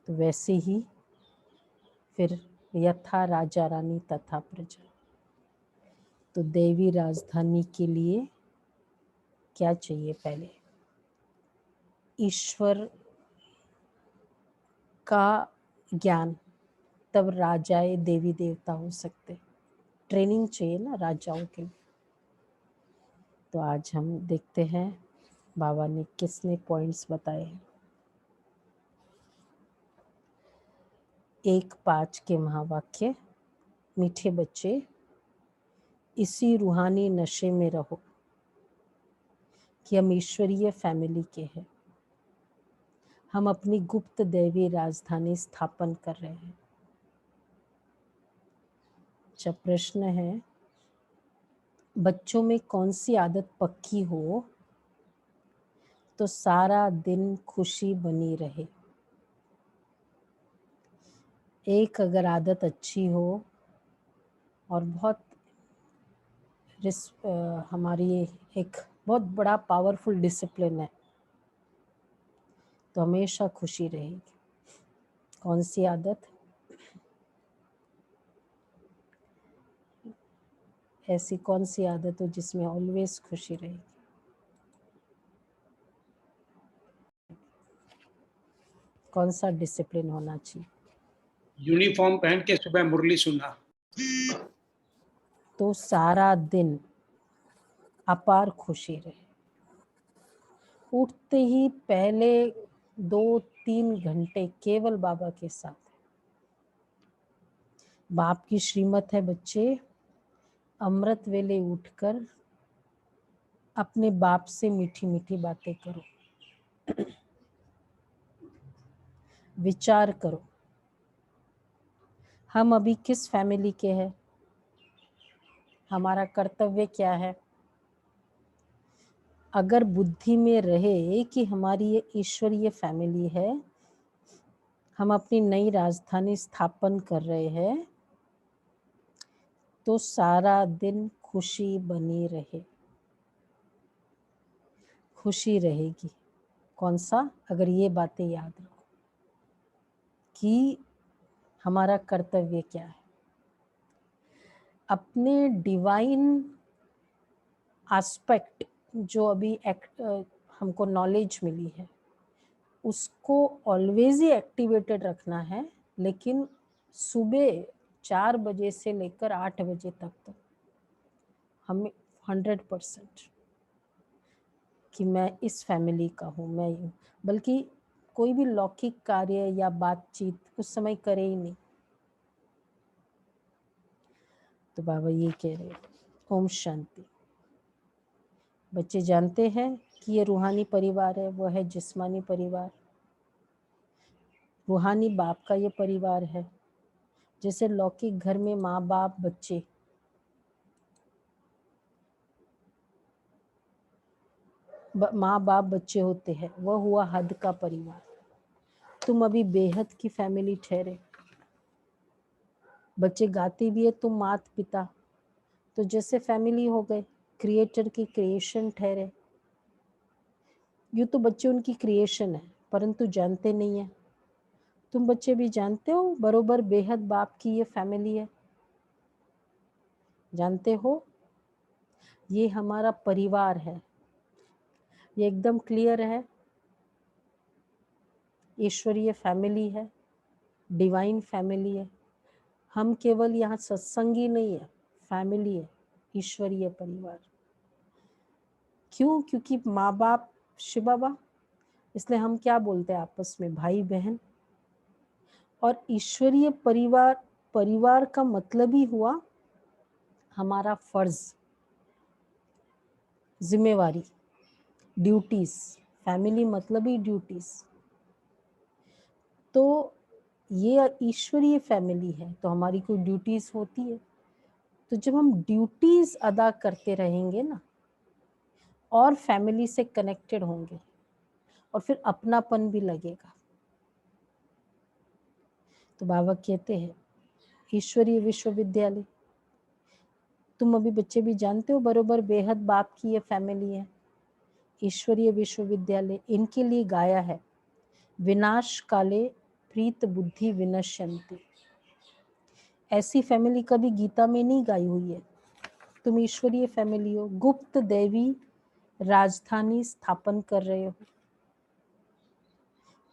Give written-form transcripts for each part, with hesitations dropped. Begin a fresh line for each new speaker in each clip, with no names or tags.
तो वैसे ही फिर यथा राजा रानी तथा प्रजा। तो देवी राजधानी के लिए क्या चाहिए? पहले ईश्वर का ज्ञान, तब राजाए देवी देवता हो सकते। ट्रेनिंग चाहिए ना राजाओं के लिए। तो आज हम देखते हैं बाबा ने किसने पॉइंट्स बताए हैं। 1:5 के महावाक्य। मीठे बच्चे, इसी रूहानी नशे में रहो कि हम ईश्वरीय फैमिली के हैं। हम अपनी गुप्त दैवी राजधानी स्थापन कर रहे हैं। जब प्रश्न है बच्चों में कौन सी आदत पक्की हो तो सारा दिन खुशी बनी रहे। एक अगर आदत अच्छी हो और बहुत हमारी एक बहुत बड़ा पावरफुल डिसिप्लिन है तो हमेशा खुशी रहेगी। कौन सी आदत? ऐसी कौन सी आदत हो जिसमें ऑलवेज खुशी रहेगी? कौन सा डिसिप्लिन होना चाहिए?
यूनिफॉर्म पहन के सुबह मुरली सुनना।
तो सारा दिन अपार खुशी रहे। उठते ही पहले 2-3 घंटे केवल बाबा के साथ। बाप की श्रीमत है बच्चे, अमृत वेले उठकर अपने बाप से मीठी मीठी बातें करो, विचार करो हम अभी किस फैमिली के हैं, हमारा कर्तव्य क्या है। अगर बुद्धि में रहे कि हमारी ये ईश्वरीय फैमिली है, हम अपनी नई राजधानी स्थापन कर रहे हैं, तो सारा दिन खुशी बनी रहे। खुशी रहेगी। कौन सा? अगर ये बातें याद रखो कि हमारा कर्तव्य क्या है। अपने डिवाइन एस्पेक्ट जो अभी हमको नॉलेज मिली है उसको ऑलवेज ही एक्टिवेटेड रखना है, लेकिन सुबह 4 बजे से लेकर 8 बजे तक तो हमें 100% कि मैं इस फैमिली का हूँ, मैं हूँ। बल्कि कोई भी लौकिक कार्य या बातचीत उस समय करे ही नहीं। तो बाबा ये कह रहे हैं, ओम शांति। बच्चे जानते हैं कि ये रूहानी परिवार है, वो है जिस्मानी परिवार। रूहानी बाप का ये परिवार है। जैसे लौकिक घर में माँ बाप बच्चे, माँ बाप बच्चे होते हैं, वह हुआ हद का परिवार। तुम अभी बेहद की फैमिली ठहरे। बच्चे गाते भी है तुम मात पिता, तो जैसे फैमिली हो गए, क्रिएटर की क्रिएशन ठहरे। यूँ तो बच्चे उनकी क्रिएशन है परंतु जानते नहीं है। तुम बच्चे भी जानते हो बरोबर बेहद बाप की ये फैमिली है। जानते हो ये हमारा परिवार है, ये एकदम क्लियर है। ईश्वरीय फैमिली है, डिवाइन फैमिली है। हम केवल यहाँ सत्संगी नहीं है, फैमिली है, ईश्वरीय परिवार। क्यों? क्योंकि माँ बाप शिव बाबा, इसलिए हम क्या बोलते हैं आपस में, भाई बहन। और ईश्वरीय परिवार, परिवार का मतलब ही हुआ हमारा फर्ज, जिम्मेवारी, ड्यूटीज। फैमिली मतलब ही ड्यूटीज। तो ये ईश्वरीय फैमिली है तो हमारी कोई ड्यूटीज होती है। तो जब हम ड्यूटीज अदा करते रहेंगे ना और फैमिली से कनेक्टेड होंगे और फिर अपनापन भी लगेगा। तो बाबा कहते हैं ईश्वरीय विश्वविद्यालय, तुम अभी बच्चे भी जानते हो बरोबर बेहद बाप की ये फैमिली है। ईश्वरीय विश्वविद्यालय इनके लिए गाया है, विनाश काले प्रीत बुद्धि विनश्यन्ति। ऐसी फैमिली कभी गीता में नहीं गाई हुई है। तुम ईश्वरीय फैमिली हो, गुप्त दैवी राजधानी स्थापन कर रहे हो,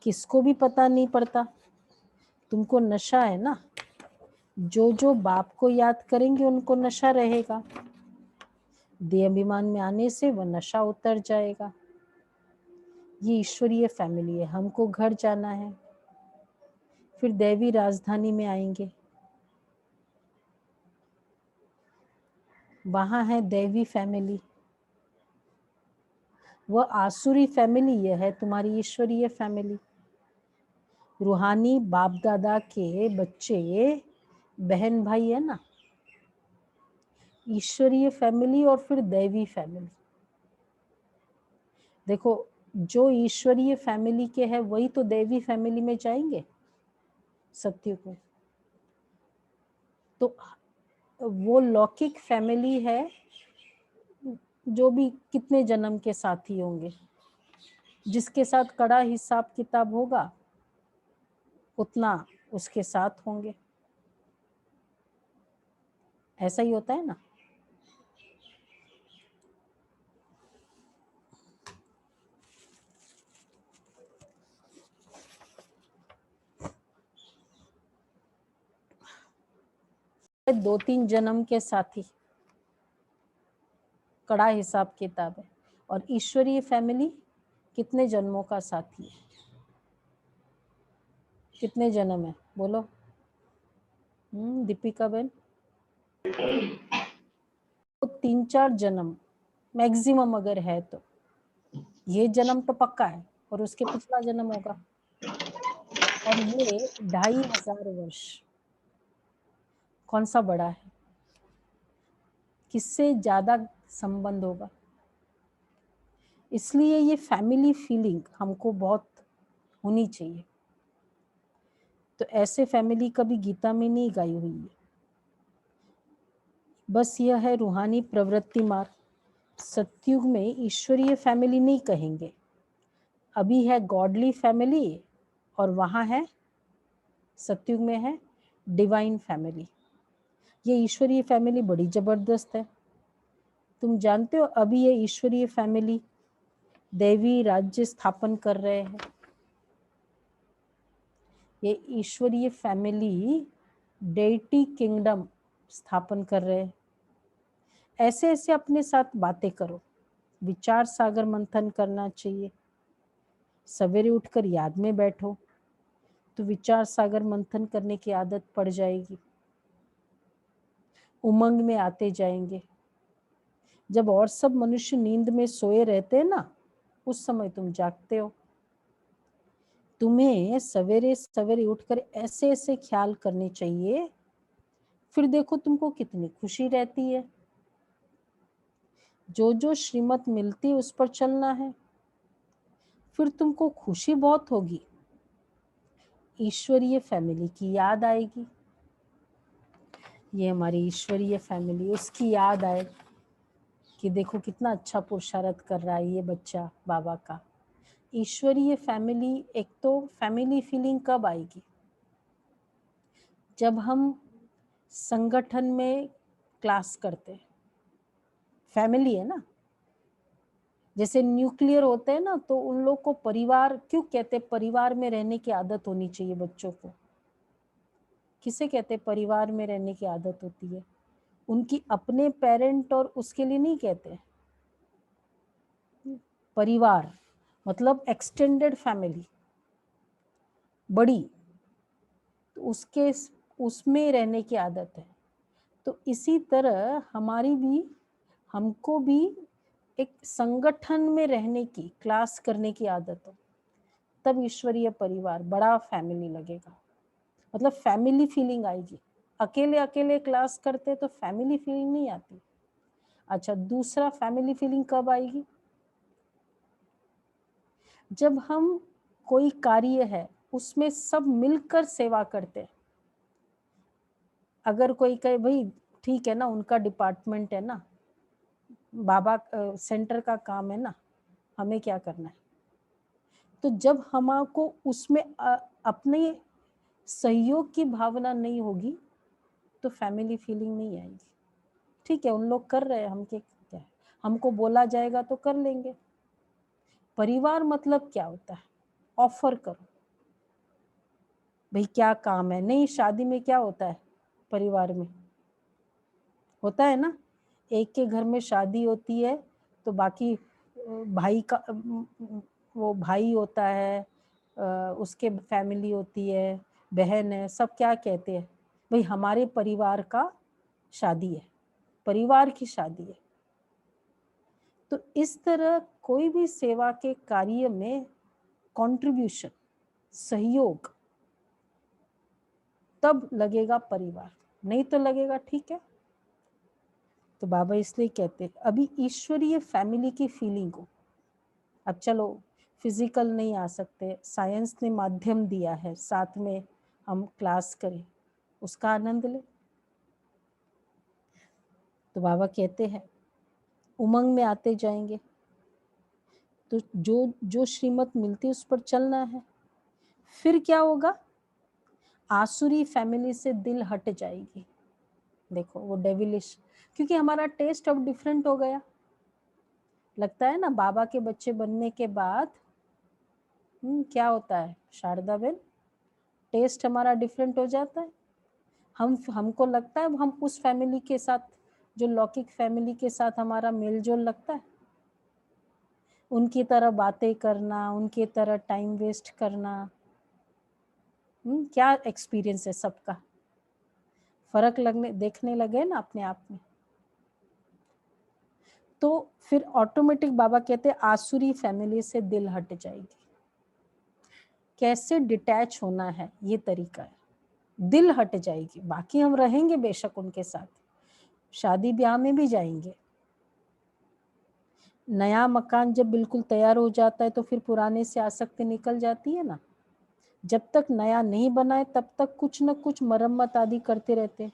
किसको भी पता नहीं पड़ता। तुमको नशा है ना, जो जो बाप को याद करेंगे उनको नशा रहेगा, देह अभिमान में आने से वह नशा उतर जाएगा। ये ईश्वरीय फैमिली है। हमको घर जाना है, फिर दैवी राजधानी में आएंगे, वहां है दैवी फैमिली। वह आसुरी फैमिली यह है तुम्हारी ईश्वरीय फैमिली। रूहानी बाप दादा के बच्चे बहन भाई है ना, ईश्वरीय फैमिली और फिर दैवी फैमिली। देखो, जो ईश्वरीय फैमिली के है वही तो दैवी फैमिली में जाएंगे सत्युग में। तो वो लौकिक फैमिली है, जो भी कितने जन्म के साथी होंगे, जिसके साथ कड़ा हिसाब किताब होगा उतना उसके साथ होंगे। ऐसा ही होता है ना। दो तीन जन्म के साथी कड़ा हिसाब किताब है, और ईश्वरीय फैमिली कितने जन्मों का साथी है। कितने जन्म है बोलो। दीपिका बहन, तो 3-4 जन्म मैक्सिमम अगर है तो। ये जन्म तो पक्का है और उसके पिछला जन्म होगा, और ये 2500 वर्ष। कौन सा बड़ा है, किससे ज्यादा संबंध होगा। इसलिए ये फैमिली फीलिंग हमको बहुत होनी चाहिए। तो ऐसे फैमिली कभी गीता में नहीं गाई हुई है। बस यह है रूहानी प्रवृत्ति मार्ग। सतयुग में ईश्वरीय फैमिली नहीं कहेंगे, अभी है गॉडली फैमिली, और वहां है सतयुग में है डिवाइन फैमिली। ये ईश्वरीय फैमिली बड़ी जबरदस्त है। तुम जानते हो अभी ये ईश्वरीय फैमिली दैवी राज्य स्थापन कर रहे हैं। ये ईश्वरीय फैमिली डेटी किंगडम स्थापन कर रहे हैं। ऐसे ऐसे अपने साथ बातें करो, विचार सागर मंथन करना चाहिए। सवेरे उठकर याद में बैठो तो विचार सागर मंथन करने की आदत पड़ जाएगी, उमंग में आते जाएंगे। जब और सब मनुष्य नींद में सोए रहते हैं ना, उस समय तुम जागते हो। तुम्हें सवेरे सवेरे उठकर ऐसे ऐसे ख्याल करने चाहिए, फिर देखो तुमको कितनी खुशी रहती है। जो जो श्रीमत मिलती है उस पर चलना है, फिर तुमको खुशी बहुत होगी। ईश्वरीय फैमिली की याद आएगी। ये हमारी ईश्वरीय फैमिली, उसकी याद आए कि देखो कितना अच्छा पुरुषार्थ कर रहा है ये बच्चा बाबा का। ईश्वरीय फैमिली, एक तो फैमिली फीलिंग कब आएगी, जब हम संगठन में क्लास करते हैं। फैमिली है ना, जैसे न्यूक्लियर होते हैं ना, तो उन लोग को परिवार क्यों कहते हैं। परिवार में रहने की आदत होनी चाहिए बच्चों को। किसे कहते हैं परिवार में रहने की आदत होती है, उनकी अपने पेरेंट और उसके लिए नहीं कहते। परिवार मतलब एक्सटेंडेड फैमिली, बड़ी, तो उसके उसमें रहने की आदत है। तो इसी तरह हमको भी एक संगठन में रहने की, क्लास करने की आदत हो, तब ईश्वरीय परिवार बड़ा फैमिली लगेगा, मतलब फैमिली फीलिंग आएगी। अकेले अकेले क्लास करते तो फैमिली फीलिंग नहीं आती। अच्छा, दूसरा फैमिली फीलिंग कब आएगी, जब हम कोई कार्य है उसमें सब मिलकर सेवा करते हैं। अगर कोई कहे भाई ठीक है ना, उनका डिपार्टमेंट है ना, बाबा सेंटर का काम है ना, हमें क्या करना है। तो जब हमको उसमें अपने सहयोग की भावना नहीं होगी तो फैमिली फीलिंग नहीं आएगी। ठीक है, उन लोग कर रहे हैं, हम क्या है, हमको बोला जाएगा तो कर लेंगे। परिवार मतलब क्या होता है? ऑफर करो, भाई क्या काम है। नहीं, शादी में क्या होता है, परिवार में होता है ना, एक के घर में शादी होती है तो बाकी भाई का वो भाई होता है, उसके फैमिली होती है, बहन है, सब क्या कहते हैं, भाई हमारे परिवार का शादी है, परिवार की शादी है। तो इस तरह कोई भी सेवा के कार्य में कंट्रीब्यूशन, सहयोग, तब लगेगा परिवार, नहीं तो लगेगा ठीक है। तो बाबा इसलिए कहते अभी ईश्वरीय फैमिली की फीलिंग को, अब चलो फिजिकल नहीं आ सकते, साइंस ने माध्यम दिया है, साथ में हम क्लास करें, उसका आनंद ले। तो बाबा कहते हैं उमंग में आते जाएंगे, तो जो जो श्रीमत मिलती है उस पर चलना है। फिर क्या होगा, आसुरी फैमिली से दिल हट जाएगी। देखो वो डेविलिश, क्योंकि हमारा टेस्ट अब डिफरेंट हो गया। लगता है ना बाबा के बच्चे बनने के बाद क्या होता है शारदा बेन, टेस्ट हमारा डिफरेंट हो जाता है। हमको लगता है हम उस फैमिली के साथ, जो लौकिक फैमिली के साथ हमारा मेल जोल लगता है, उनकी तरह बातें करना, उनकी तरह टाइम वेस्ट करना, क्या एक्सपीरियंस है सबका, फर्क लगने देखने लगे ना अपने आप में। तो फिर ऑटोमेटिक बाबा कहते हैं आसुरी फैमिली से दिल हट जाएगी। कैसे डिटैच होना है ये तरीका है, दिल हट जाएगी। बाकी हम रहेंगे बेशक उनके साथ, शादी ब्याह में भी जाएंगे। नया मकान जब बिल्कुल तैयार हो जाता है तो फिर पुराने से आसक्ति निकल जाती है ना। जब तक नया नहीं बनाए तब तक कुछ न कुछ मरम्मत आदि करते रहते,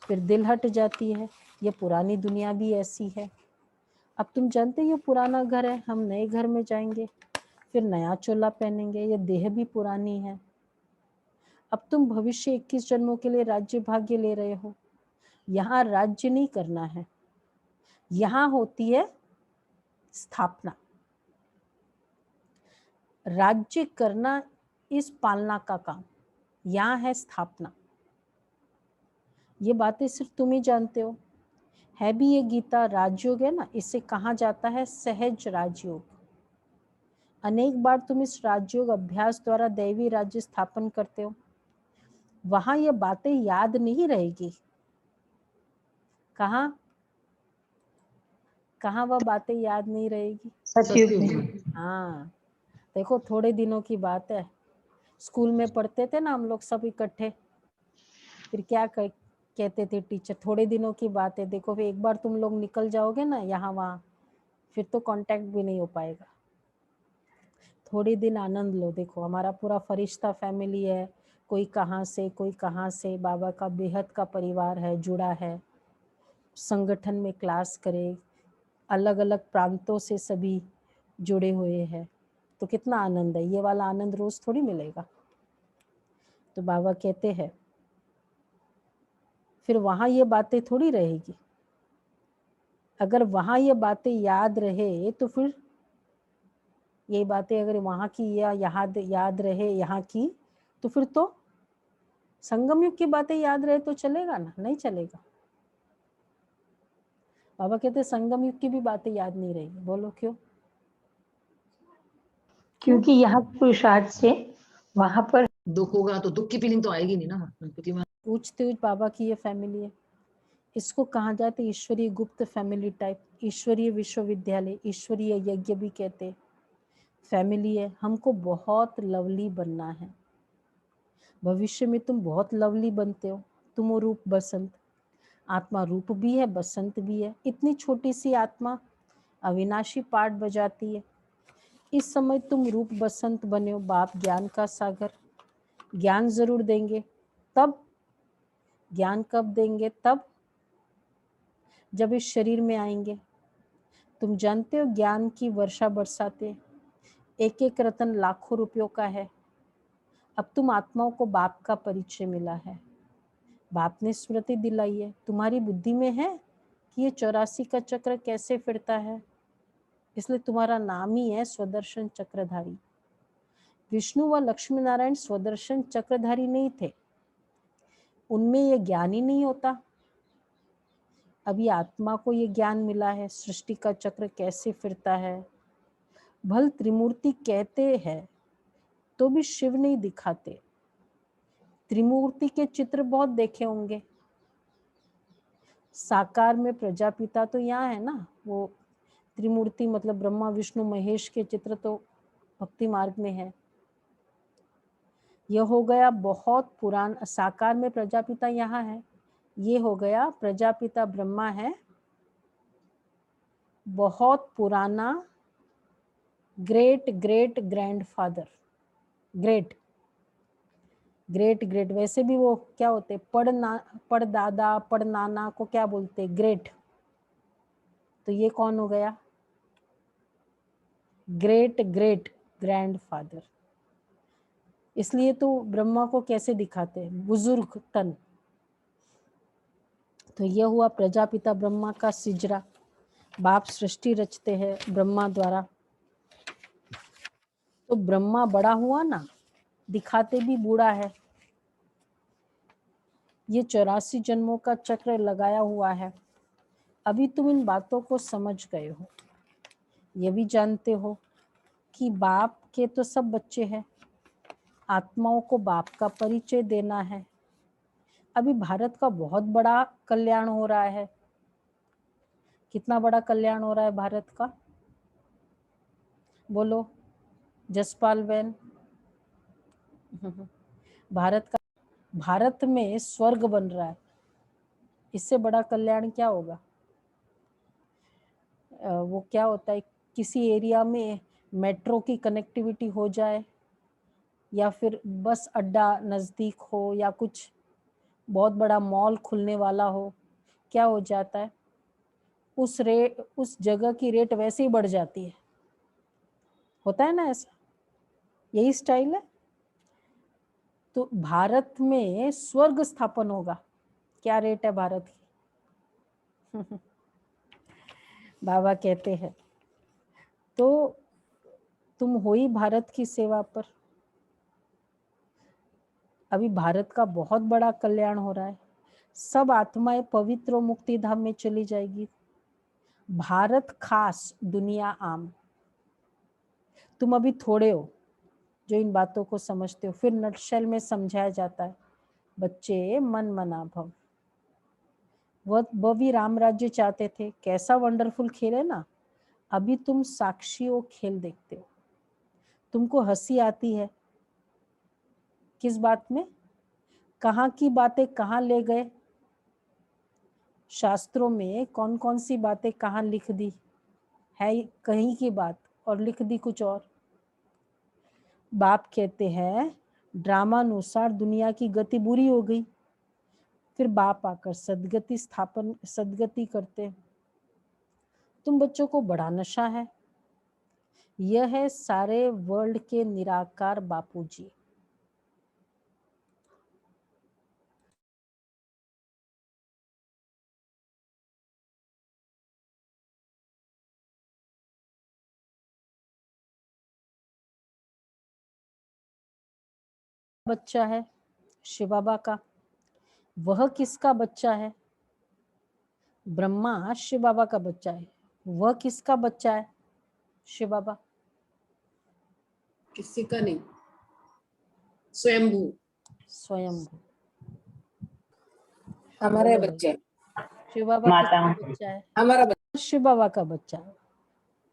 फिर दिल हट जाती है। ये पुरानी दुनिया भी ऐसी है। अब तुम जानते हो ये पुराना घर है, हम नए घर में जाएंगे, फिर नया चोला पहनेंगे, ये देह भी पुरानी है। अब तुम भविष्य 21 जन्मों के लिए राज्य भाग्य ले रहे हो, यहाँ राज्य नहीं करना है, यहाँ होती है स्थापना। राज्य करना इस पालना का काम, यहाँ है स्थापना। ये बातें सिर्फ तुम ही जानते हो। है भी ये गीता राजयोग है ना, इसे कहा जाता है सहज राजयोग। अनेक बार तुम इस राजयोग अभ्यास द्वारा दैवी राज्य स्थापन करते हो, वहां ये बातें याद नहीं रहेगी। कहाँ कहाँ वह बातें याद नहीं रहेगी,
सतयुग में।
हाँ देखो थोड़े दिनों की बात है, स्कूल में पढ़ते थे ना हम लोग सब इकट्ठे, फिर क्या कहते थे टीचर, थोड़े दिनों की बात है, देखो फिर एक बार तुम लोग निकल जाओगे ना यहाँ वहाँ, फिर तो कांटेक्ट भी नहीं हो पाएगा। थोड़े दिन आनंद लो। देखो हमारा पूरा फरिश्ता फैमिली है, कोई कहाँ से कोई कहाँ से, बाबा का बेहद का परिवार है, जुड़ा है, संगठन में क्लास करे, अलग अलग प्रांतों से सभी जुड़े हुए हैं, तो कितना आनंद है। ये वाला आनंद रोज थोड़ी मिलेगा। तो बाबा कहते हैं फिर वहां ये बातें थोड़ी रहेगी। अगर वहां ये बातें याद रहे तो फिर ये बातें अगर वहां की या याद रहे यहाँ की, तो फिर तो संगम युग की बातें याद रहे तो चलेगा ना, नहीं चलेगा। बाबा कहते संगम युग की भी बातें याद नहीं रहेगी। बोलो क्यों?
क्योंकि यहाँ पुरुषार्थ से वहां पर
दुख होगा तो दुख की फीलिंग तो आएगी नहीं ना, क्योंकि
पूछते बाबा की ये फैमिली है, इसको कहा जाता है ईश्वरीय गुप्त फैमिली टाइप, ईश्वरीय विश्वविद्यालय, ईश्वरीय यज्ञ भी कहते। फैमिली है, हमको बहुत लवली बनना है। भविष्य में तुम बहुत लवली बनते हो। तुम वो रूप बसंत, आत्मा रूप भी है बसंत भी है। इतनी छोटी सी आत्मा अविनाशी पाठ बजाती है। इस समय तुम रूप बसंत बने हो। बाप ज्ञान का सागर, ज्ञान जरूर देंगे। तब ज्ञान कब देंगे? तब जब इस शरीर में आएंगे। तुम जानते हो ज्ञान की वर्षा बरसाते, एक एक रतन लाखों रुपयों का है। अब तुम आत्माओं को बाप का परिचय मिला है, बाप ने स्मृति दिलाई है, तुम्हारी बुद्धि में है कि ये 84 का चक्र कैसे फिरता है, इसलिए तुम्हारा नाम ही है स्वदर्शन चक्रधारी। विष्णु व लक्ष्मी नारायण स्वदर्शन चक्रधारी नहीं थे, उनमें ये ज्ञान ही नहीं होता। अभी आत्मा को ये ज्ञान मिला है सृष्टि का चक्र कैसे फिरता है। भल त्रिमूर्ति कहते हैं तो भी शिव नहीं दिखाते। त्रिमूर्ति के चित्र बहुत देखे होंगे, साकार में प्रजापिता तो यहाँ है ना, वो त्रिमूर्ति मतलब ब्रह्मा विष्णु महेश के चित्र तो भक्ति मार्ग में है। यह हो गया बहुत पुराना, साकार में प्रजापिता यहाँ है, ये हो गया प्रजापिता ब्रह्मा है, बहुत पुराना great great grandfather, great great great. वैसे भी वो क्या होते, पड़दादा पड़नाना को क्या बोलते, ग्रेट। तो ये कौन हो गया, ग्रेट ग्रेट ग्रैंडफादर। इसलिए तो ब्रह्मा को कैसे दिखाते हैं, बुजुर्ग तन। तो यह हुआ प्रजापिता ब्रह्मा का सिजरा। बाप सृष्टि रचते हैं ब्रह्मा द्वारा, तो ब्रह्मा बड़ा हुआ ना, दिखाते भी बूढ़ा है। ये 84 जन्मों का चक्र लगाया हुआ है। अभी तुम इन बातों को समझ गए हो, ये भी जानते हो कि बाप के तो सब बच्चे हैं, आत्माओं को बाप का परिचय देना है। अभी भारत का बहुत बड़ा कल्याण हो रहा है। कितना बड़ा कल्याण हो रहा है भारत का, बोलो जसपाल बहन। भारत में स्वर्ग बन रहा है, इससे बड़ा कल्याण क्या होगा। वो क्या होता है, किसी एरिया में मेट्रो की कनेक्टिविटी हो जाए, या फिर बस अड्डा नज़दीक हो, या कुछ बहुत बड़ा मॉल खुलने वाला हो, क्या हो जाता है, उस जगह की रेट वैसे ही बढ़ जाती है। होता है ना ऐसा, यही स्टाइल है। तो भारत में स्वर्ग स्थापन होगा। क्या रेट है भारत की बाबा कहते हैं, तो तुम हो ही भारत की सेवा पर। अभी भारत का बहुत बड़ा कल्याण हो रहा है, सब आत्माएं पवित्र मुक्ति धाम में चली जाएगी। भारत खास, दुनिया आम। तुम अभी थोड़े हो जो इन बातों को समझते हो, फिर नटशेल में समझाया जाता है, बच्चे मन मना भव। वह भी राम राज्य चाहते थे, कैसा वंडरफुल खेल है ना। अभी तुम साक्षी हो, खेल देखते हो, तुमको हंसी आती है किस बात में, कहाँ की बातें कहाँ ले गए, शास्त्रों में कौन कौन सी बातें कहाँ लिख दी है, कहीं की बात और लिख दी कुछ और। बाप कहते हैं ड्रामा अनुसार दुनिया की गति बुरी हो गई, फिर बाप आकर सदगति करते। तुम बच्चों को बड़ा नशा है, यह है सारे वर्ल्ड के निराकार बापूजी। बच्चा है शिव बाबा का, वह किसका बच्चा है, ब्रह्मा शिव बाबा का बच्चा है, वह किसका बच्चा है, शिव बाबा।
किसी का नहीं, स्वयंभू।
स्वयंभू
हमारे बच्चे,
शिव बाबा किसका बच्चा है,
हमारा बच्चा,
शिव बाबा का बच्चा है।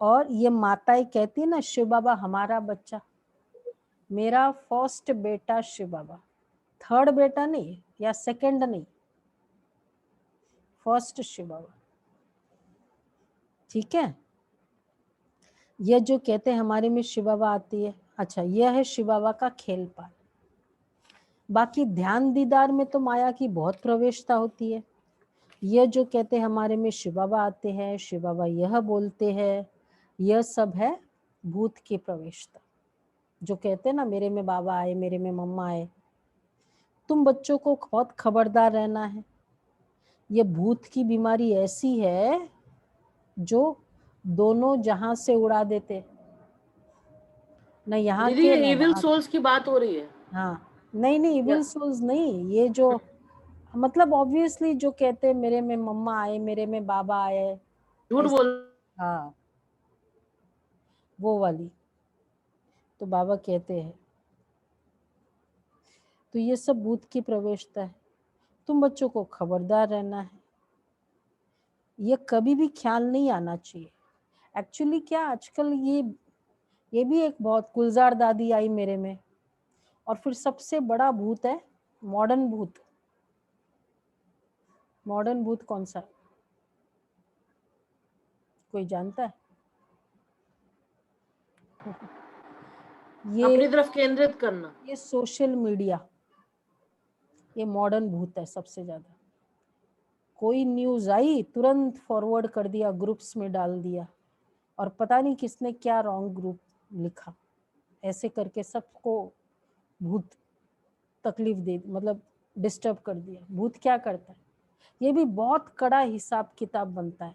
और ये माताएं कहती है ना, शिव बाबा हमारा बच्चा, मेरा फर्स्ट बेटा शिव बाबा, थर्ड बेटा नहीं या सेकंड नहीं, फर्स्ट शिव बाबा। ठीक है, यह जो कहते हैं हमारे में शिव बाबा आती है, अच्छा यह है शिव बाबा का खेल पाल। बाकी ध्यान दीदार में तो माया की बहुत प्रवेशता होती है। यह जो कहते हैं हमारे में शिव बाबा आते हैं, शिव बाबा यह बोलते हैं, यह सब है भूत की प्रवेशता। जो कहते हैं ना मेरे में बाबा आए, मेरे में मम्मा आए। तुम बच्चों को बहुत खबरदार रहना है। ये भूत की बीमारी ऐसी है जो दोनों जहां से उड़ा देते, न यहाँ
दीदी
के
ये
न
इविल
वहां के।
सोल्स की बात हो रही है।
हाँ, नहीं इविल सोल्स नहीं, ये जो मतलब ऑब्वियसली जो कहते हैं मेरे में मम्मा आए, मेरे में बाबा आए,
झूठ बोल।
हाँ वो वाली तो बाबा कहते हैं। तो ये सब भूत की प्रवेशता है। तुम बच्चों को खबरदार रहना है। ये कभी भी ख्याल नहीं आना चाहिए। एक्चुअली क्या आजकल ये भी एक बहुत गुलजार दादी आई मेरे में। और फिर सबसे बड़ा भूत है मॉडर्न भूत। मॉडर्न भूत कौन सा है? कोई जानता है?
अपनी तरफ केंद्रित करना।
ये सोशल मीडिया, ये मॉडर्न भूत है सबसे ज्यादा। कोई न्यूज आई तुरंत फॉरवर्ड कर दिया, ग्रुप्स में डाल दिया, और पता नहीं किसने क्या रॉन्ग ग्रुप लिखा, ऐसे करके सबको भूत तकलीफ दे, मतलब डिस्टर्ब कर दिया। भूत क्या करता है? ये भी बहुत कड़ा हिसाब किताब बनता है।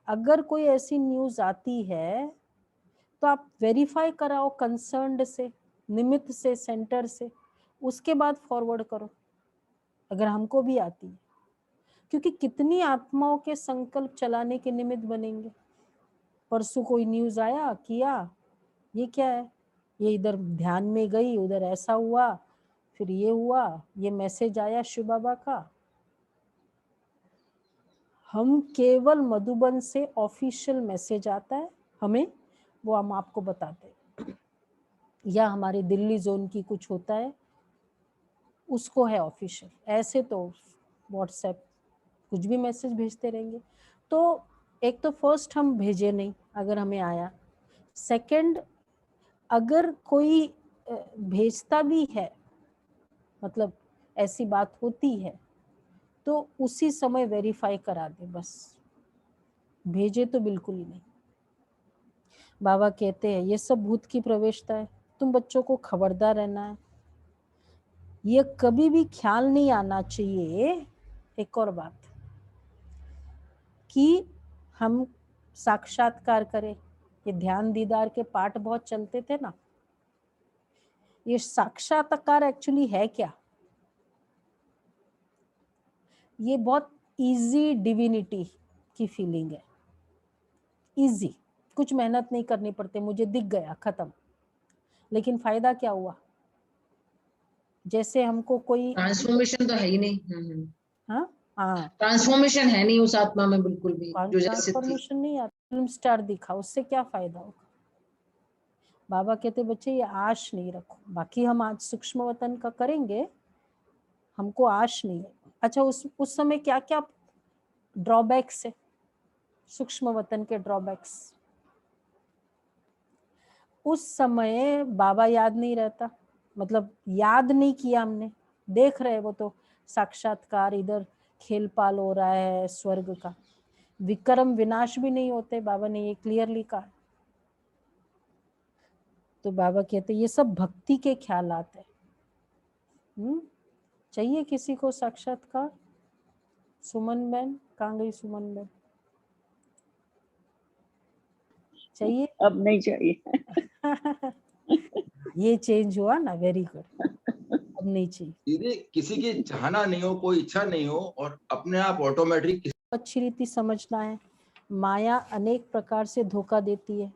अगर कोई ऐसी न्यूज आती है तो आप वेरीफाई कराओ कंसर्न्ड से, निमित्त से, सेंटर से, उसके बाद फॉरवर्ड करो अगर हमको भी आती है। क्योंकि कितनी आत्माओं के संकल्प चलाने के निमित्त बनेंगे। परसों कोई न्यूज आया किया, ये क्या है, ये इधर ध्यान में गई, उधर ऐसा हुआ, फिर ये हुआ, ये मैसेज आया शिव बाबा का। हम केवल मधुबन से ऑफिशियल मैसेज आता है हमें, वो हम आपको बताते हैं। या हमारे दिल्ली जोन की कुछ होता है, उसको है ऑफिशियल। ऐसे तो व्हाट्सएप कुछ भी मैसेज भेजते रहेंगे। तो एक तो फर्स्ट हम भेजे नहीं अगर हमें आया। सेकंड, अगर कोई भेजता भी है, मतलब ऐसी बात होती है, तो उसी समय वेरीफाई करा दे बस, भेजे तो बिल्कुल ही नहीं। बाबा कहते हैं ये सब भूत की प्रवेशता है, तुम बच्चों को खबरदार रहना है। ये कभी भी ख्याल नहीं आना चाहिए। एक और बात कि हम साक्षात्कार करें। ये ध्यान दीदार के पाठ बहुत चलते थे ना, ये साक्षात्कार एक्चुअली है क्या? ये बहुत इजी डिविनिटी की फीलिंग है। इजी, कुछ मेहनत नहीं करनी पड़ती, मुझे दिख गया, खत्म। लेकिन फायदा क्या हुआ? जैसे हमको कोई,
ट्रांसफॉर्मेशन तो है ही नहीं।
हाँ हाँ,
ट्रांसफॉर्मेशन है नहीं उस आत्मा में बिल्कुल भी, जो जैसे थी।
ट्रांसफॉर्मेशन नहीं आता। फिल्म स्टार दिखा, उससे क्या फायदा होगा? बाबा कहते बच्चे ये आश नहीं रखो। बाकी हम आज सूक्ष्म वतन का करेंगे, हमको आश नहीं है। अच्छा, उस समय क्या क्या ड्रॉबैक्स है सूक्ष्म वतन के? ड्रॉबैक्स, उस समय बाबा याद नहीं रहता, मतलब याद नहीं किया हमने। देख रहे वो तो साक्षात्कार, इधर खेल पाल हो रहा है स्वर्ग का। विक्रम विनाश भी नहीं होते, बाबा ने ये क्लियरली कहा। तो बाबा कहते ये सब भक्ति के ख्याल आते हैं। चाहिए किसी को साक्षात्कार? सुमन बहन कहाँ गई? सुमन बहन चाहिए?
अब नहीं चाहिए।
ये चेंज हुआ ना, वेरी गुड। अब नहीं चाहिए।
दीदी किसी की चाहना नहीं हो, कोई इच्छा नहीं हो, और अपने आप ऑटोमेटिक
अच्छी रीति समझना है, माया अनेक प्रकार से धोखा देती है।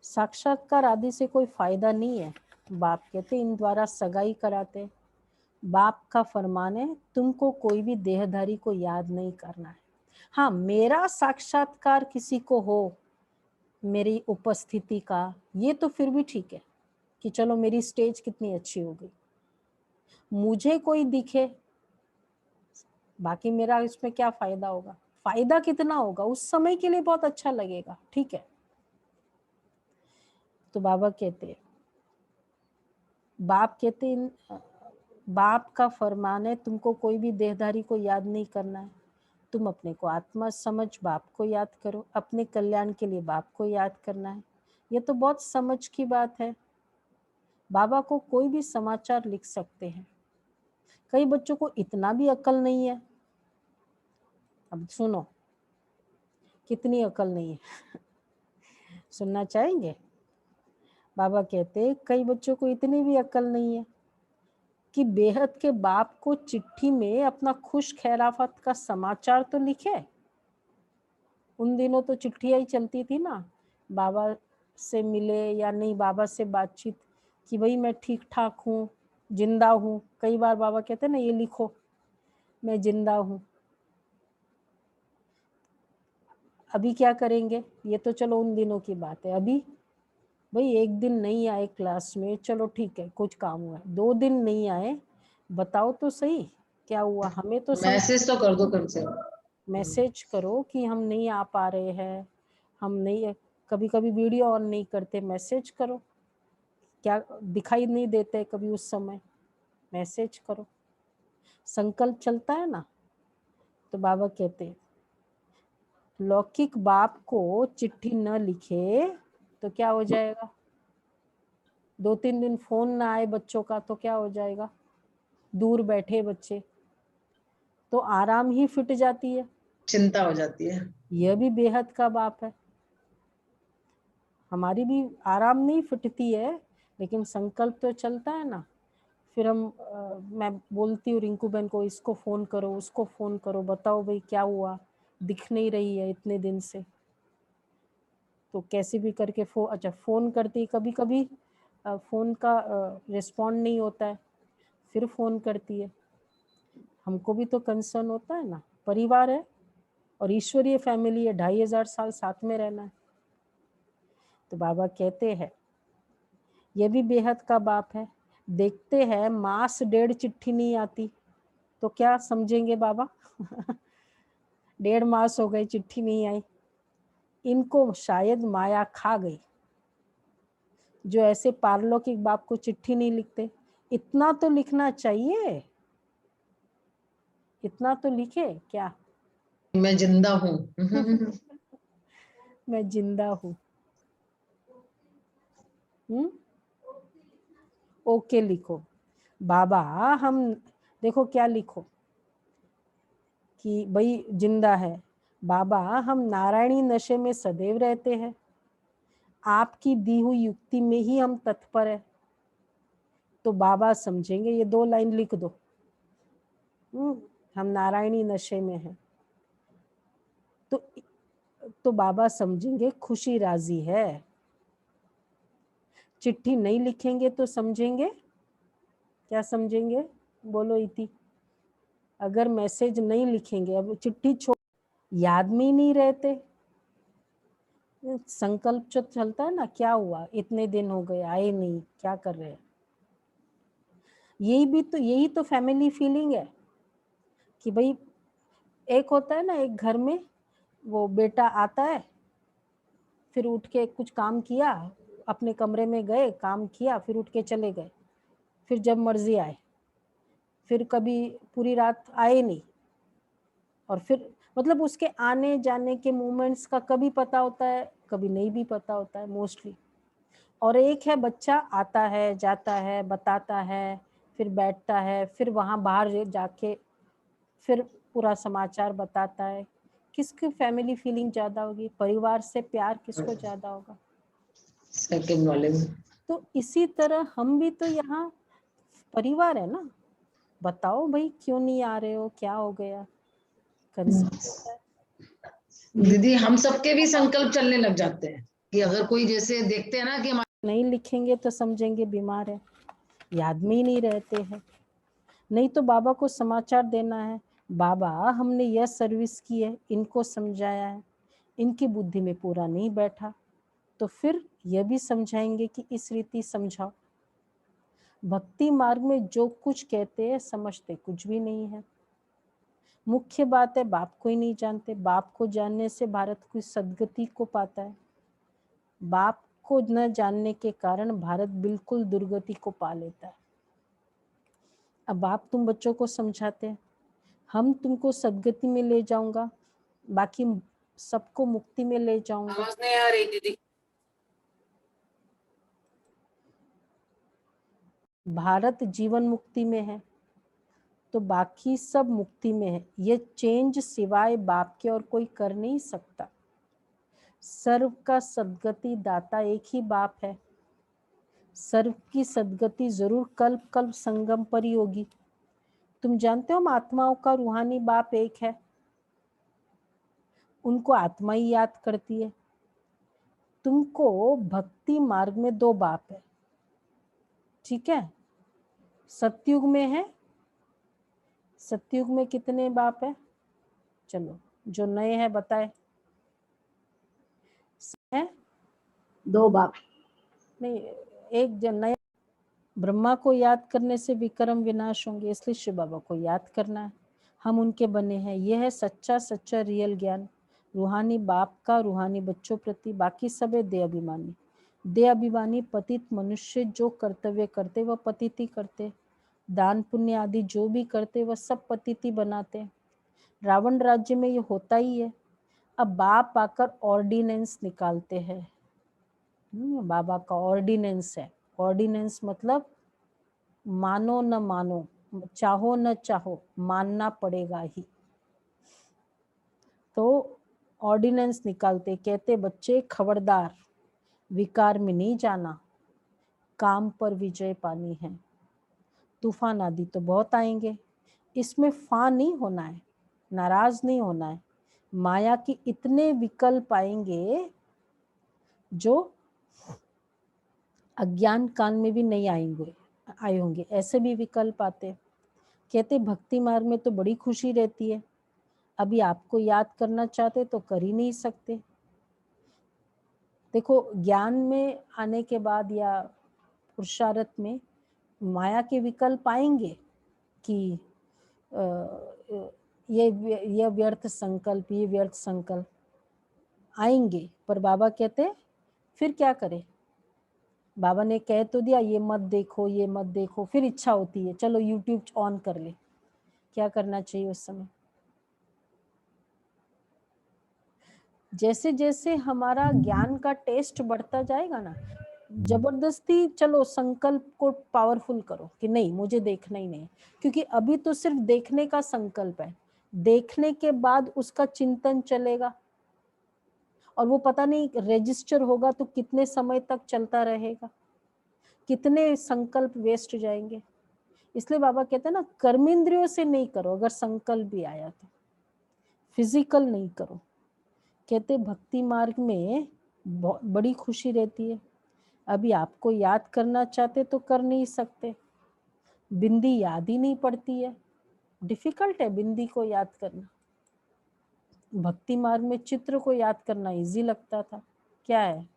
साक्षात्कार आदि से कोई फायदा नहीं है। बाप कहते इन द्वारा सगाई कराते। बाप का फरमान है तुमको कोई भी देहधारी को याद नहीं करना है। हाँ, मेरा साक्षात्कार किसी को हो, मेरी उपस्थिति का, ये तो फिर भी ठीक है कि चलो मेरी स्टेज कितनी अच्छी हो गई, मुझे कोई दिखे, बाकी मेरा इसमें क्या फायदा होगा? फायदा कितना होगा उस समय के लिए, बहुत अच्छा लगेगा, ठीक है। तो बाबा कहते हैं, बाप का फरमान है तुमको कोई भी देहधारी को याद नहीं करना है। तुम अपने को आत्मा समझ बाप को याद करो, अपने कल्याण के लिए बाप को याद करना है। ये तो बहुत समझ की बात है। बाबा को कोई भी समाचार लिख सकते हैं। कई बच्चों को इतना भी अकल नहीं है। अब सुनो कितनी अकल नहीं है। सुनना चाहेंगे? बाबा कहते कई बच्चों को इतनी भी अकल नहीं है कि बेहद के बाप को चिट्ठी में अपना खुश खैराफत का समाचार तो लिखे। उन दिनों तो चिट्ठियां ही चलती थी ना, बाबा से मिले या नहीं, बाबा से बातचीत कि भाई मैं ठीक ठाक हूँ, जिंदा हूँ। कई बार बाबा कहते ना ये लिखो मैं जिंदा हूँ। अभी क्या करेंगे? ये तो चलो उन दिनों की बात है। अभी भाई एक दिन नहीं आए क्लास में, चलो ठीक है कुछ काम हुआ, 2 दिन नहीं आए, बताओ तो सही क्या हुआ। हमें तो
मैसेज तो कर दो कम से कम,
मैसेज करो कि हम नहीं आ पा रहे हैं, हम नहीं, कभी कभी वीडियो ऑन नहीं करते, मैसेज करो। क्या दिखाई नहीं देते कभी उस समय, मैसेज करो। संकल्प चलता है ना। तो बाबा कहते लौकिक बाप को चिट्ठी न लिखे तो क्या हो जाएगा? 2-3 दिन फोन ना आए बच्चों का तो क्या हो जाएगा? दूर बैठे बच्चे तो आराम ही फिट जाती है,
चिंता हो जाती है।
यह भी बेहद का बाप है। हमारी भी आराम नहीं फिटती है, लेकिन संकल्प तो चलता है ना। फिर हम मैं बोलती हूँ रिंकू बहन को, इसको फोन करो उसको फोन करो, बताओ भाई क्या हुआ, दिख नहीं रही है इतने दिन से। तो कैसे भी करके फोन करती, कभी कभी फोन का रिस्पॉन्ड नहीं होता है, फिर फोन करती है। हमको भी तो कंसर्न होता है ना, परिवार है और ईश्वरीय फैमिली है, 2500 साल साथ में रहना है। तो बाबा कहते हैं ये भी बेहद का बाप है। देखते हैं मास 1.5 चिट्ठी नहीं आती तो क्या समझेंगे बाबा? 1.5 मास हो गए चिट्ठी नहीं आई, इनको शायद माया खा गई। जो ऐसे पारलौकिक बाप को चिट्ठी नहीं लिखते, इतना तो लिखना चाहिए, इतना तो लिखे क्या?
मैं जिंदा हूँ।
मैं जिंदा हूँ। ओके लिखो बाबा। हम देखो क्या लिखो कि भाई जिंदा है बाबा, हम नारायणी नशे में सदैव रहते हैं, आपकी दी हुई युक्ति में ही हम तत्पर है। तो बाबा समझेंगे, ये 2 लाइन लिख दो, हम नारायणी नशे में हैं। तो बाबा समझेंगे खुशी राजी है। चिट्ठी नहीं लिखेंगे तो समझेंगे क्या? समझेंगे बोलो इति। अगर मैसेज नहीं लिखेंगे, अब चिट्ठी छोड़, याद में ही नहीं रहते। संकल्प जो चलता है ना, क्या हुआ इतने दिन हो गए आए नहीं, क्या कर रहे हैं। यही तो फैमिली फीलिंग है कि भाई एक होता है ना, एक घर में वो बेटा आता है, फिर उठ के कुछ काम किया, अपने कमरे में गए, काम किया, फिर उठ के चले गए, फिर जब मर्जी आए, फिर कभी पूरी रात आए नहीं, और फिर मतलब उसके आने जाने के मोमेंट्स का कभी पता होता है, कभी नहीं भी पता होता है मोस्टली। और एक है बच्चा आता है जाता है, बताता है, फिर बैठता है, फिर वहाँ बाहर जाके फिर पूरा समाचार बताता है। किसकी फैमिली फीलिंग ज्यादा होगी? परिवार से प्यार किसको ज्यादा होगा?
सेकंड वाले में।
तो इसी तरह हम भी तो यहाँ परिवार है ना। बताओ भाई क्यों नहीं आ रहे हो, क्या हो गया?
दीदी हम सबके भी संकल्प चलने लग जाते हैं कि अगर कोई जैसे देखते हैं ना कि
नहीं लिखेंगे तो समझेंगे बीमार है, याद में ही नहीं रहते हैं। नहीं तो बाबा को समाचार देना है, बाबा हमने यह सर्विस की है, इनको समझाया है, इनकी बुद्धि में पूरा नहीं बैठा, तो फिर यह भी समझाएंगे कि इस रीति समझाओ। भक्ति मार्ग में जो कुछ कहते हैं समझते कुछ भी नहीं है। मुख्य बात है बाप को ही नहीं जानते। बाप को जानने से भारत की सदगति को पाता है। बाप को न जानने के कारण भारत बिल्कुल दुर्गति को पा लेता है। अब बाप तुम बच्चों को समझाते हैं, हम तुमको सदगति में ले जाऊंगा, बाकी सबको मुक्ति में ले जाऊंगा।
आवाज नहीं आ रही दीदी।
भारत जीवन मुक्ति में है तो बाकी सब मुक्ति में है। ये चेंज सिवाय बाप के और कोई कर नहीं सकता। सर्व का सद्गति दाता एक ही बाप है। सर्व की सद्गति जरूर कल्प कल्प संगम पर ही होगी। तुम जानते हो हम आत्माओं का रूहानी बाप एक है, उनको आत्मा ही याद करती है। तुमको भक्ति मार्ग में 2 बाप है, ठीक है। सतयुग में है, सतयुग में कितने बाप है? चलो जो नए हैं बताए। है
2 बाप।
नहीं, एक जन नया। ब्रह्मा को याद करने से विक्रम विनाश होंगे, इसलिए शिव बाबा को याद करना है। हम उनके बने हैं। यह है सच्चा सच्चा रियल ज्ञान। रूहानी बाप का रूहानी बच्चों प्रति, बाकी सब है देह अभिमानी। देह अभिमानी पतित मनुष्य जो कर्तव्य करते वह पतित ही करते, दान पुण्य आदि जो भी करते वह सब पतित ही बनाते। रावण राज्य में ये होता ही है। अब बाप आकर ऑर्डिनेंस निकालते हैं। बाबा का ऑर्डिनेंस है। ऑर्डिनेंस मतलब मानो न मानो, चाहो न चाहो, मानना पड़ेगा ही। तो ऑर्डिनेंस निकालते, कहते बच्चे खबरदार, विकार में नहीं जाना, काम पर विजय पानी है। तूफान आदि तो बहुत आएंगे, इसमें फा नहीं होना है, नाराज नहीं होना है। माया के इतने विकल्प आएंगे जो अज्ञान काल में भी नहीं आए होंगे, ऐसे भी विकल्प आते। कहते भक्ति मार्ग में तो बड़ी खुशी रहती है, अभी आपको याद करना चाहते तो कर ही नहीं सकते। देखो ज्ञान में आने के बाद या पुरुषार्थ में माया के विकल्प आएंगे कि ये व्यर्थ संकल्प, ये व्यर्थ संकल्प आएंगे, पर बाबा कहते फिर क्या करें। बाबा ने कह तो दिया ये मत देखो, ये मत देखो, फिर इच्छा होती है चलो यूट्यूब ऑन कर ले। क्या करना चाहिए उस समय? जैसे जैसे हमारा ज्ञान का टेस्ट बढ़ता जाएगा ना, जबरदस्ती चलो संकल्प को पावरफुल करो कि नहीं मुझे देखना ही नहीं, क्योंकि अभी तो सिर्फ देखने का संकल्प है। देखने के बाद उसका चिंतन चलेगा और वो पता नहीं रजिस्टर होगा तो कितने समय तक चलता रहेगा, कितने संकल्प वेस्ट जाएंगे। इसलिए बाबा कहते हैं ना, कर्मेंद्रियों से नहीं करो, अगर संकल्प भी आया तो फिजिकल नहीं करो। कहते भक्ति मार्ग में बड़ी खुशी रहती है। अभी आपको याद करना चाहते तो कर नहीं सकते, बिंदी याद ही नहीं पड़ती है, डिफिकल्ट है बिंदी को याद करना। भक्ति मार्ग में चित्र को याद करना इजी लगता था, क्या है,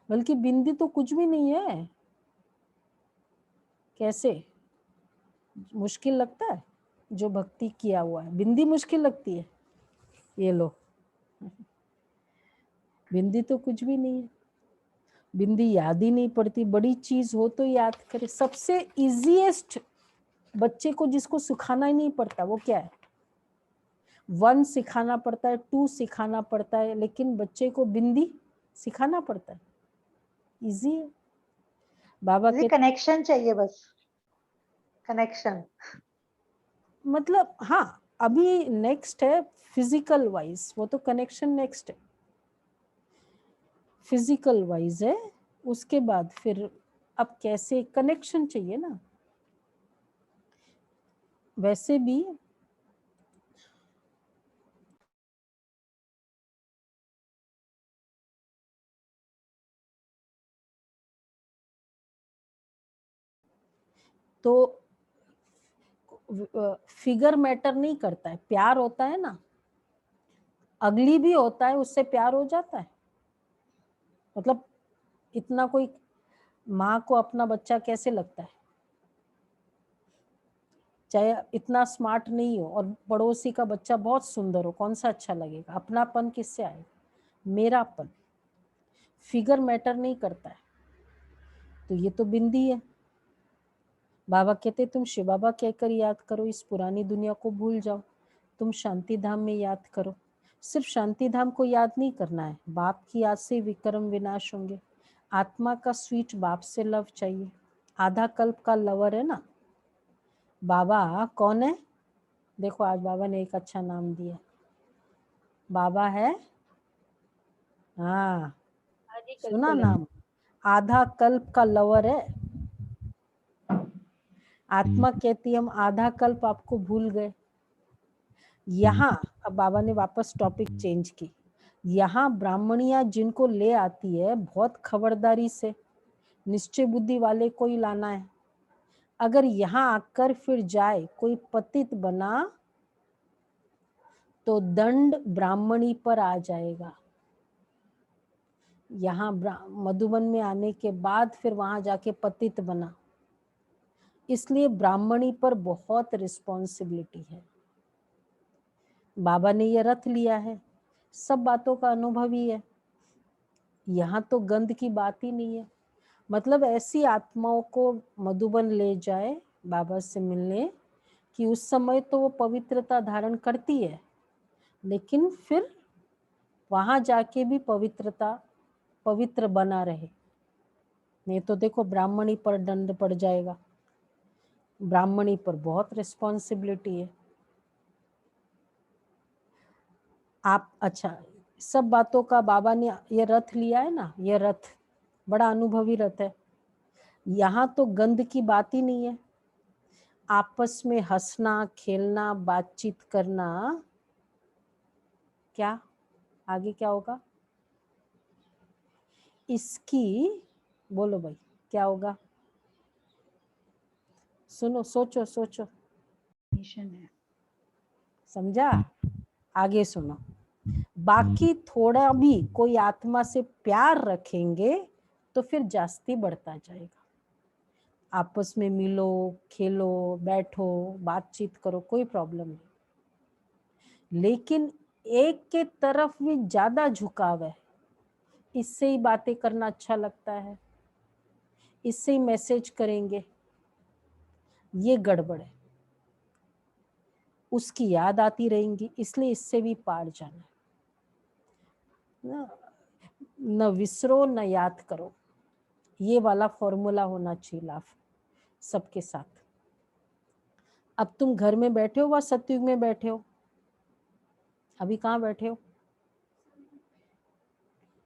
बल्कि बिंदी तो कुछ भी नहीं है। कैसे मुश्किल लगता है जो भक्ति किया हुआ है, बिंदी मुश्किल लगती है। ये लो, बिंदी तो कुछ भी नहीं है, बिंदी याद ही नहीं पड़ती। बड़ी चीज हो तो याद करे। सबसे इजीएस्ट बच्चे को जिसको सिखाना ही नहीं पड़ता वो क्या है? 1 सिखाना पड़ता है, 2 सिखाना पड़ता है, लेकिन बच्चे को बिंदी सिखाना पड़ता है। इजी है। बाबा के
कनेक्शन चाहिए, बस कनेक्शन।
मतलब हाँ, अभी नेक्स्ट है फिजिकल वाइज, वो तो कनेक्शन नेक्स्ट है, फिजिकल वाइज है। उसके बाद फिर अब कैसे कनेक्शन चाहिए ना। वैसे भी तो फिगर मैटर नहीं करता है, प्यार होता है ना, अगली भी होता है, उससे प्यार हो जाता है। मतलब इतना कोई माँ को अपना बच्चा कैसे लगता है, चाहे इतना स्मार्ट नहीं हो और पड़ोसी का बच्चा बहुत सुंदर हो, कौन सा अच्छा लगेगा? अपनापन किससे आएगा? मेरापन। फिगर मैटर नहीं करता है। तो ये तो बिंदी है। बाबा कहते तुम शिव बाबा कहकर याद करो, इस पुरानी दुनिया को भूल जाओ, तुम शांति धाम में याद करो। सिर्फ शांति धाम को याद नहीं करना है, बाप की याद से विक्रम विनाश होंगे। आत्मा का स्वीट बाप से लव चाहिए, आधा कल्प का लवर है ना। बाबा कौन है? देखो आज बाबा ने एक अच्छा नाम दिया। बाबा है, हाँ सुना नाम, आधा कल्प का लवर है। आत्मा कहती हम आधा कल्प आपको भूल गए। यहाँ अब बाबा ने वापस टॉपिक चेंज की। यहाँ ब्राह्मणियां जिनको ले आती है बहुत खबरदारी से, निश्चय बुद्धि वाले को ही लाना है। अगर यहाँ आकर फिर जाए कोई पतित बना तो दंड ब्राह्मणी पर आ जाएगा। यहाँ मधुबन में आने के बाद फिर वहां जाके पतित बना, इसलिए ब्राह्मणी पर बहुत रिस्पॉन्सिबिलिटी है। बाबा ने ये रथ लिया है, सब बातों का अनुभव ही है। यहाँ तो गंध की बात ही नहीं है। मतलब ऐसी आत्माओं को मधुबन ले जाए बाबा से मिलने कि उस समय तो वो पवित्रता धारण करती है, लेकिन फिर वहां जाके भी पवित्र बना रहे। नहीं तो देखो ब्राह्मणी पर दंड पड़ जाएगा। ब्राह्मणी पर बहुत रिस्पॉन्सिबिलिटी है। आप अच्छा सब बातों का बाबा ने ये रथ लिया है ना, ये रथ बड़ा अनुभवी रथ है। यहाँ तो गंध की बात ही नहीं है। आपस में हंसना, खेलना, बातचीत करना। क्या आगे क्या होगा? इसकी बोलो भाई क्या होगा? सुनो, सोचो सोचो, समझा? आगे सुनो। बाकी थोड़ा भी कोई आत्मा से प्यार रखेंगे तो फिर जास्ती बढ़ता जाएगा। आपस में मिलो, खेलो, बैठो, बातचीत करो, कोई प्रॉब्लम नहीं। लेकिन एक के तरफ भी ज्यादा झुकाव है, इससे ही बातें करना अच्छा लगता है, इससे ही मैसेज करेंगे, ये गड़बड़ है। उसकी याद आती रहेंगी, इसलिए इससे भी पार जाना है। न विसरो न याद करो, ये वाला फॉर्मूला होना चाहिए लाभ सबके साथ। अब तुम घर में बैठे हो व सतयुग में बैठे हो? अभी कहाँ बैठे हो?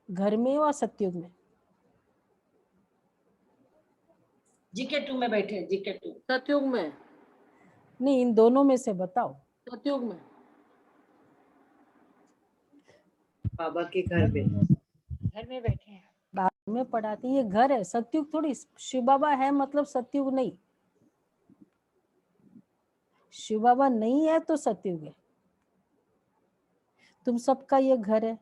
घर में व सतयुग में?
GK2 में बैठे हैं, GK2
सतयुग में।
नहीं, इन दोनों में से बताओ।
सतयुग में।
बाबा के घर में बैठे हैं।
बाद में पढ़ाते, ये घर है, सतयुग थोड़ी। शिव बाबा है मतलब सतयुग नहीं। शिव बाबा नहीं है तो सतयुग है। तुम सबका ये घर है।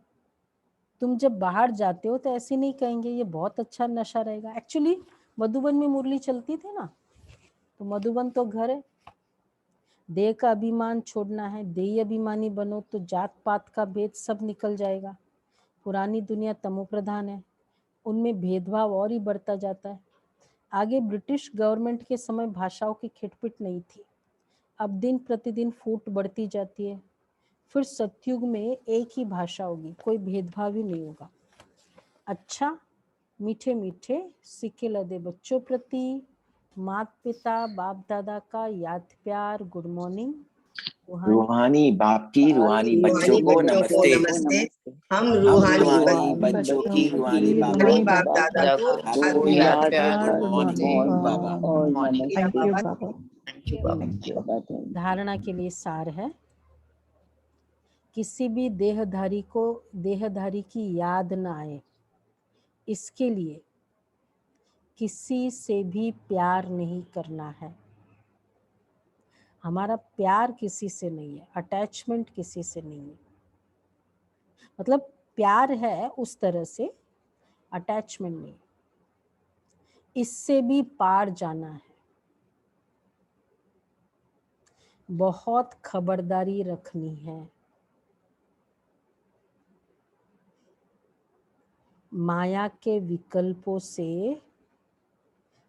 तुम जब बाहर जाते हो तो ऐसे नहीं कहेंगे ये बहुत अच्छा नशा रहेगा। एक्चुअली मधुबन में मुरली चलती थी ना, तो मधुबन तो घर है। देह का अभिमान छोड़ना है, देही अभिमानी बनो तो जात पात का भेद सब निकल जाएगा। पुरानी दुनिया तमो प्रधान है, उनमें भेदभाव और ही बढ़ता जाता है। आगे ब्रिटिश गवर्नमेंट के समय भाषाओं की खिटपिट नहीं थी, अब दिन प्रतिदिन फूट बढ़ती जाती है। फिर सतयुग में एक ही भाषा होगी, कोई भेदभाव ही नहीं होगा। अच्छा, मीठे मीठे सिक्के लदे बच्चों प्रति माता पिता बाप दादा का याद प्यार, गुड मॉर्निंग।
रूहानी बाप की रूहानी बच्चों को नमस्ते।
हम
रूहानी बच्चों की रूहानी
बाप दादा को
याद
प्यार
गुड मॉर्निंग बाबा।
धारणा के लिए सार है, किसी भी देहधारी को देहधारी की याद न आए, इसके लिए किसी से भी प्यार नहीं करना है। हमारा प्यार किसी से नहीं है, अटैचमेंट किसी से नहीं है। मतलब प्यार है उस तरह से, अटैचमेंट नहीं। इससे भी पार जाना है। बहुत खबरदारी रखनी है। माया के विकल्पों से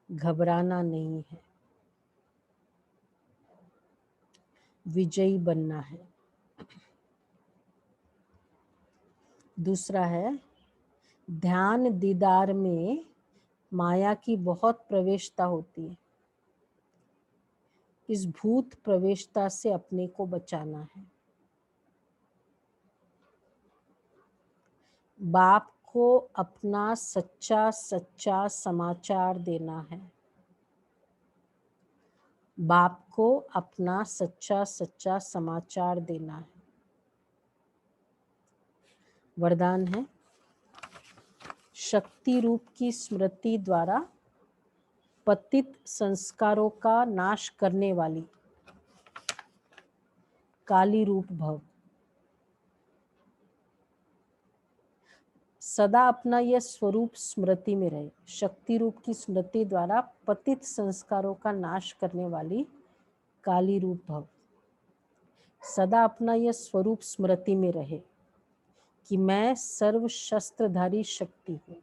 घबराना नहीं है, विजयी बनना है। दूसरा है ध्यान दीदार में माया की बहुत प्रवेशता होती है। इस भूत प्रवेशता से अपने को बचाना है। बाप को अपना सच्चा सच्चा समाचार देना है। बाप को अपना सच्चा सच्चा समाचार देना है। वरदान है, शक्ति रूप की स्मृति द्वारा पतित संस्कारों का नाश करने वाली काली रूप भव। सदा अपना यह स्वरूप स्मृति में रहे। शक्ति रूप की स्मृति द्वारा पतित संस्कारों का नाश करने वाली काली रूप भव। सदा अपना यह स्वरूप स्मृति में रहे कि मैं सर्व शस्त्रधारी शक्ति हूँ।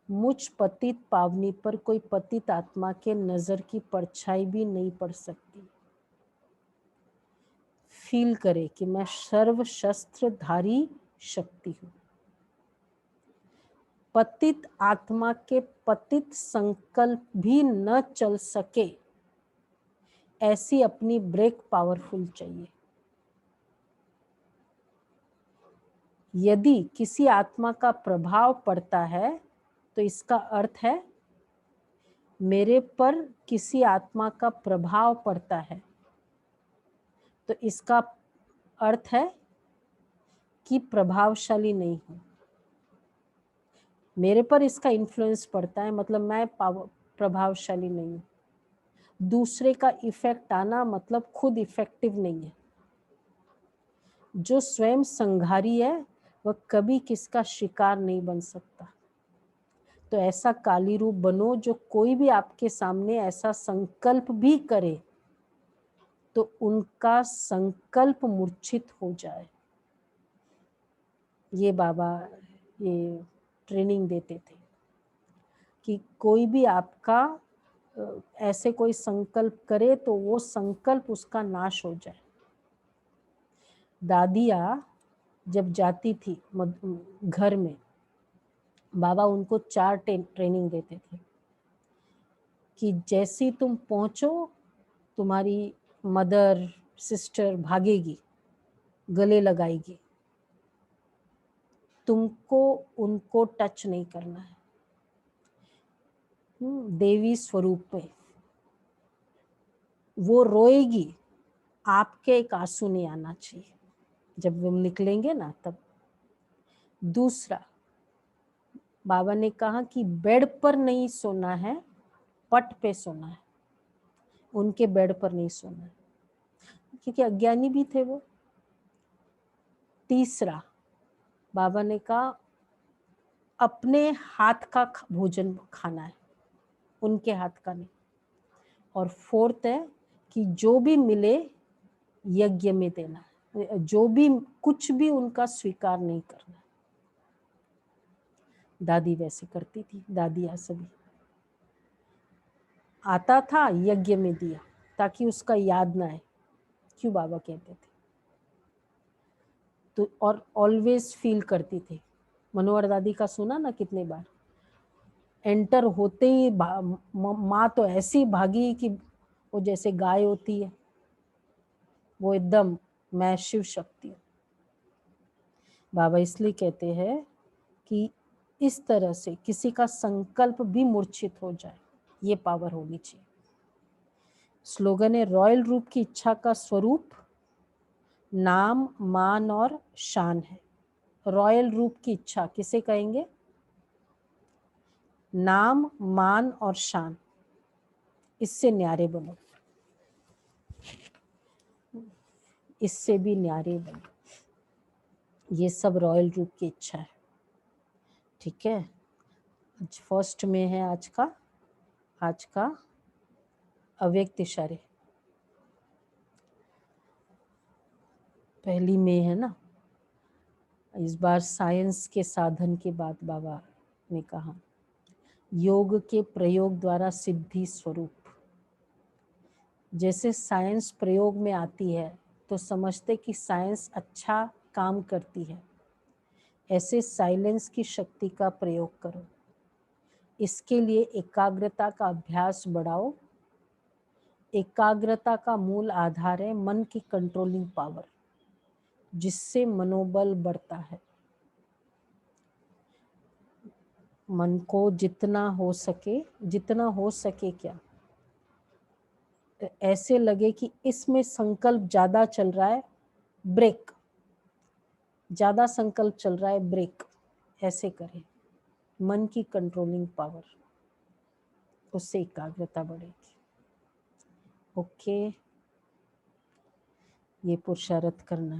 मुझ पतित पावनी पर कोई पतित आत्मा के नजर की परछाई भी नहीं पड़ सकती। फील करे कि मैं सर्व शस्त्रधारी शक्ति हूँ। पतित आत्मा के पतित संकल्प भी न चल सके, ऐसी अपनी ब्रेक पावरफुल चाहिए। यदि किसी आत्मा का प्रभाव पड़ता है तो इसका अर्थ है मेरे पर किसी आत्मा का प्रभाव पड़ता है, तो इसका अर्थ है कि प्रभावशाली नहीं हूँ। मेरे पर इसका इन्फ्लुएंस पड़ता है मतलब मैं प्रभावशाली नहीं हूँ। दूसरे का इफेक्ट आना मतलब खुद इफेक्टिव नहीं है। जो स्वयं संघारी है वह कभी किसका शिकार नहीं बन सकता। तो ऐसा काली रूप बनो जो कोई भी आपके सामने ऐसा संकल्प भी करे तो उनका संकल्प मूर्छित हो जाए। ये बाबा ये ट्रेनिंग देते थे कि कोई भी आपका ऐसे कोई संकल्प करे तो वो संकल्प उसका नाश हो जाए। दादिया जब जाती थी घर में, बाबा उनको 4 ट्रेनिंग देते थे कि जैसी तुम पहुंचो तुम्हारी मदर सिस्टर भागेगी, गले लगाएगी, तुमको उनको टच नहीं करना है। देवी स्वरूप में वो रोएगी, आपके एक आंसू नहीं आना चाहिए जब वो निकलेंगे ना तब। दूसरा, बाबा ने कहा कि बेड पर नहीं सोना है, पट पे सोना है। उनके बेड पर नहीं सोना है क्योंकि अज्ञानी भी थे वो। तीसरा, बाबा ने कहा अपने हाथ का भोजन खाना है, उनके हाथ का नहीं। और फोर्थ है कि जो भी मिले यज्ञ में देना है, जो भी कुछ भी उनका स्वीकार नहीं करना। दादी वैसे करती थी, दादियाँ सभी आता था यज्ञ में दिया ताकि उसका याद ना आए। क्यों बाबा कहते थे तो। और ऑलवेज फील करती थी। मनोहर दादी का सुना ना कितने बार, एंटर होते ही माँ तो ऐसी भागी कि वो जैसे गाय होती है, वो एकदम मैं शिव शक्ति हूँ। बाबा इसलिए कहते हैं कि इस तरह से किसी का संकल्प भी मूर्छित हो जाए, ये पावर होनी चाहिए। स्लोगन है, रॉयल रूप की इच्छा का स्वरूप नाम मान और शान है। रॉयल रूप की इच्छा किसे कहेंगे? नाम मान और शान, इससे न्यारे बनो, इससे भी न्यारे बनो। ये सब रॉयल रूप की इच्छा है। ठीक है, आज फर्स्ट में है आज का अव्यक्त इशारे। पहली में है ना। इस बार साइंस के साधन के बाद बाबा ने कहा योग के प्रयोग द्वारा सिद्धि स्वरूप। जैसे साइंस प्रयोग में आती है तो समझते कि साइंस अच्छा काम करती है, ऐसे साइलेंस की शक्ति का प्रयोग करो। इसके लिए एकाग्रता का अभ्यास बढ़ाओ। एकाग्रता का मूल आधार है मन की कंट्रोलिंग पावर, जिससे मनोबल बढ़ता है। मन को जितना हो सके क्या, ऐसे लगे कि इसमें संकल्प ज्यादा चल रहा है, ब्रेक, ज्यादा संकल्प चल रहा है, ब्रेक, ऐसे करें। मन की कंट्रोलिंग पावर, उससे एकाग्रता बढ़ेगी। ओके, ये पुरुषार्थ करना है।